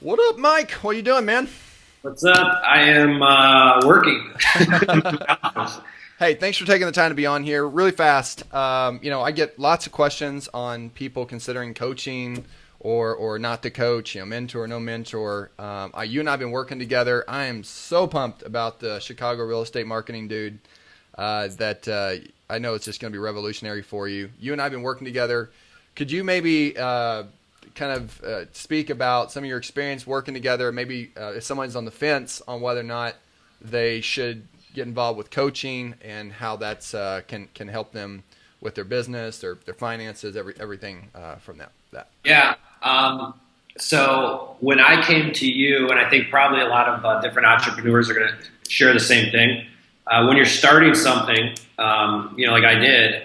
What up, Mike? What you doing, man? What's up? I am working. Hey, thanks for taking the time to be on here really fast. I get lots of questions on people considering coaching or not to coach, mentor, no mentor. You and I have been working together. I am so pumped about the Chicago real estate marketing dude that I know it's just going to be revolutionary for you. You and I have been working together. Could you maybe speak about some of your experience working together? Maybe if someone's on the fence on whether or not they should get involved with coaching and how that's can help them with their business, their finances, everything from that. Yeah. So when I came to you, and I think probably a lot of different entrepreneurs are going to share the same thing. When you're starting something, like I did,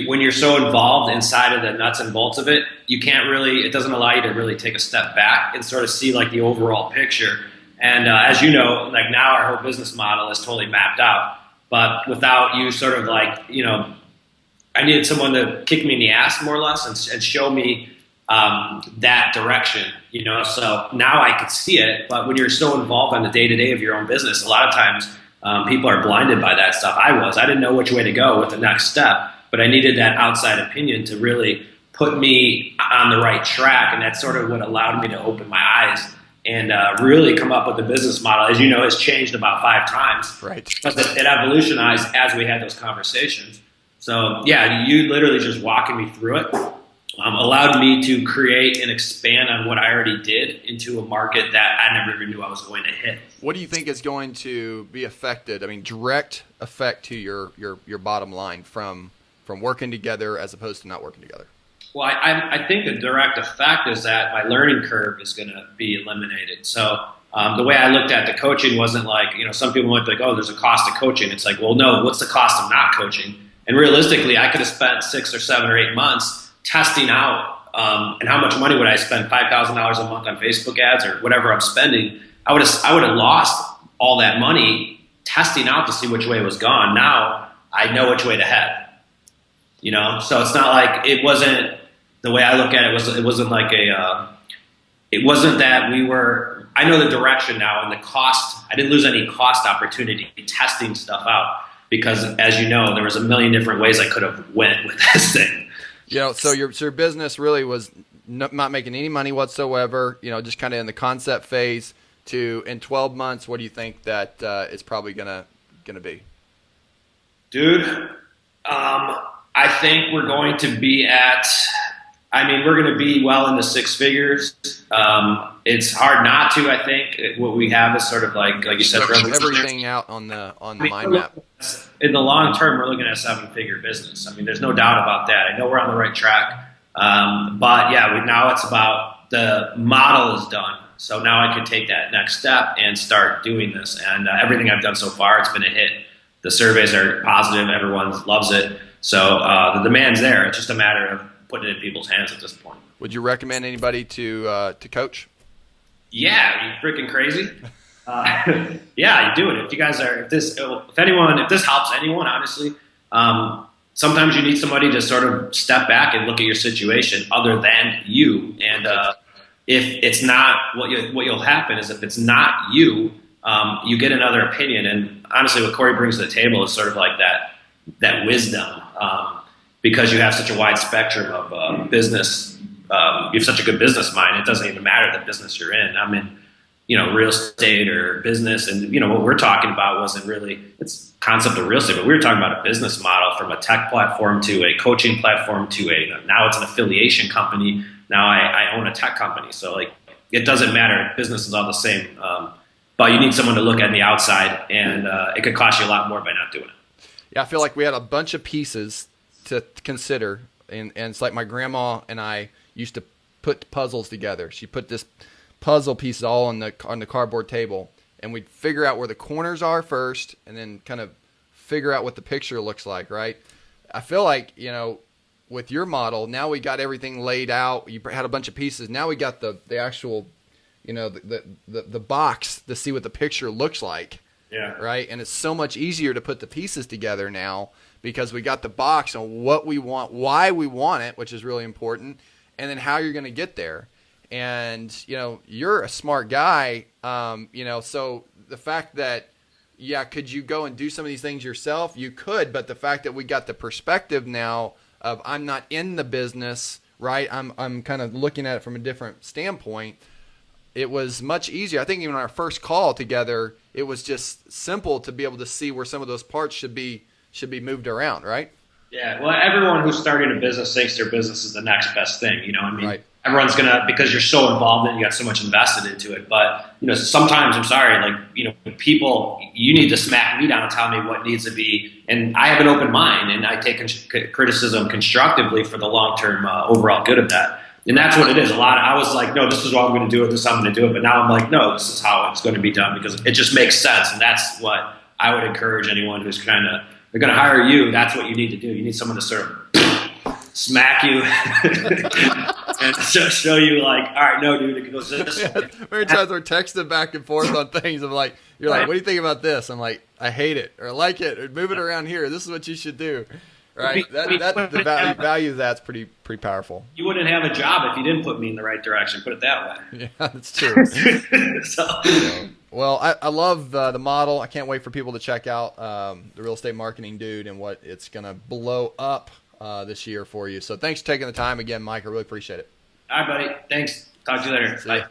when you're so involved inside of the nuts and bolts of it, it doesn't allow you to really take a step back and sort of see like the overall picture. And as you know, like now our whole business model is totally mapped out, but without you sort of like, I needed someone to kick me in the ass more or less and show me that direction, so now I could see it. But when you're so involved on the day to day of your own business, a lot of times people are blinded by that stuff. I didn't know which way to go with the next step, but I needed that outside opinion to really put me on the right track. And that's sort of what allowed me to open my eyes and really come up with the business model. As you know, has changed about 5 times. Right. But it evolutionized as we had those conversations. So yeah, you literally just walking me through it allowed me to create and expand on what I already did into a market that I never even knew I was going to hit. What do you think is going to be affected? I mean, direct effect to your bottom line from working together as opposed to not working together? Well, I think the direct effect is that my learning curve is going to be eliminated. So the way I looked at the coaching wasn't like, some people might be like, oh, there's a cost of coaching. It's like, well, no, what's the cost of not coaching? And realistically, I could have spent 6 or 7 or 8 months testing out and how much money would I spend, $5,000 a month on Facebook ads or whatever I'm spending. I would have lost all that money testing out to see which way it was gone. Now I know which way to head. So it's not like it wasn't the way I look at it it wasn't like it wasn't that I know the direction now and the cost. I didn't lose any cost opportunity testing stuff out because as you know, there was a million different ways I could have went with this thing. So your business really was not making any money whatsoever, just kind of in the concept phase to in 12 months, what do you think that it's probably going to be? Dude, I think we're going to be we're going to be well into 6 figures. It's hard not to, I think. What we have is sort of like you said, everything out on the mind map. In the long term, we're looking at a 7-figure business. I mean, there's no doubt about that. I know we're on the right track. But yeah, now it's about the model is done. So now I can take that next step and start doing this. And everything I've done so far, it's been a hit. The surveys are positive. Everyone loves it. So the demand's there. It's just a matter of putting it in people's hands at this point. Would you recommend anybody to coach? Yeah, are you freaking crazy? Yeah, you do it. If you guys are, if this helps anyone, honestly, sometimes you need somebody to sort of step back and look at your situation other than you. And if it's not what you'll happen is if it's not you, you get another opinion. And honestly, what Cory brings to the table is sort of like that wisdom, because you have such a wide spectrum of business. You have such a good business mind. It doesn't even matter the business you're in. I'm in, real estate or business. And, what we're talking about wasn't really, it's concept of real estate, but we were talking about a business model from a tech platform to a coaching platform to now it's an affiliation company. Now I own a tech company. So like, it doesn't matter. Business is all the same. But you need someone to look at the outside and it could cost you a lot more by not doing it. Yeah. I feel like we had a bunch of pieces to consider. And it's like my grandma and I used to put puzzles together. She put this puzzle pieces all on the cardboard table, and we'd figure out where the corners are first, and then kind of figure out what the picture looks like. Right? I feel like with your model, now we got everything laid out. You had a bunch of pieces. Now we got the actual, the box to see what the picture looks like. Yeah. Right. And it's so much easier to put the pieces together now because we got the box on what we want, why we want it, which is really important, and then how you're going to get there. And, you're a smart guy, so the fact that, could you go and do some of these things yourself? You could, but the fact that we got the perspective now of I'm not in the business, right? I'm kind of looking at it from a different standpoint. It was much easier. I think even our first call together, it was just simple to be able to see where some of those parts should be moved around, right? Yeah, well, everyone who's starting a business thinks their business is the next best thing. Right. Everyone's because you're so involved in it, you got so much invested into it. But, sometimes, I'm sorry, people, you need to smack me down and tell me what needs to be. And I have an open mind, and I take criticism constructively for the long-term overall good of that. And that's what it is. I was like, no, this is what I'm going to do it. This is how I'm going to do it. But now I'm like, no, this is how it's going to be done, because it just makes sense. And that's what I would encourage anyone who's they're going to hire you. That's what you need to do. You need someone to sort of smack you and show you all right, no, dude, it goes this way. Many times we're texting back and forth on things. I'm like, you're like, what do you think about this? I'm like, I hate it, or I like it, or move it around here. This is what you should do. Right? The value of that's pretty powerful. You wouldn't have a job if you didn't put me in the right direction. Put it that way. Yeah, that's true. Well, I love the model. I can't wait for people to check out the Real Estate Marketing Dude and what it's going to blow up this year for you. So thanks for taking the time again, Mike. I really appreciate it. All right, buddy. Thanks. Talk to you later. Bye.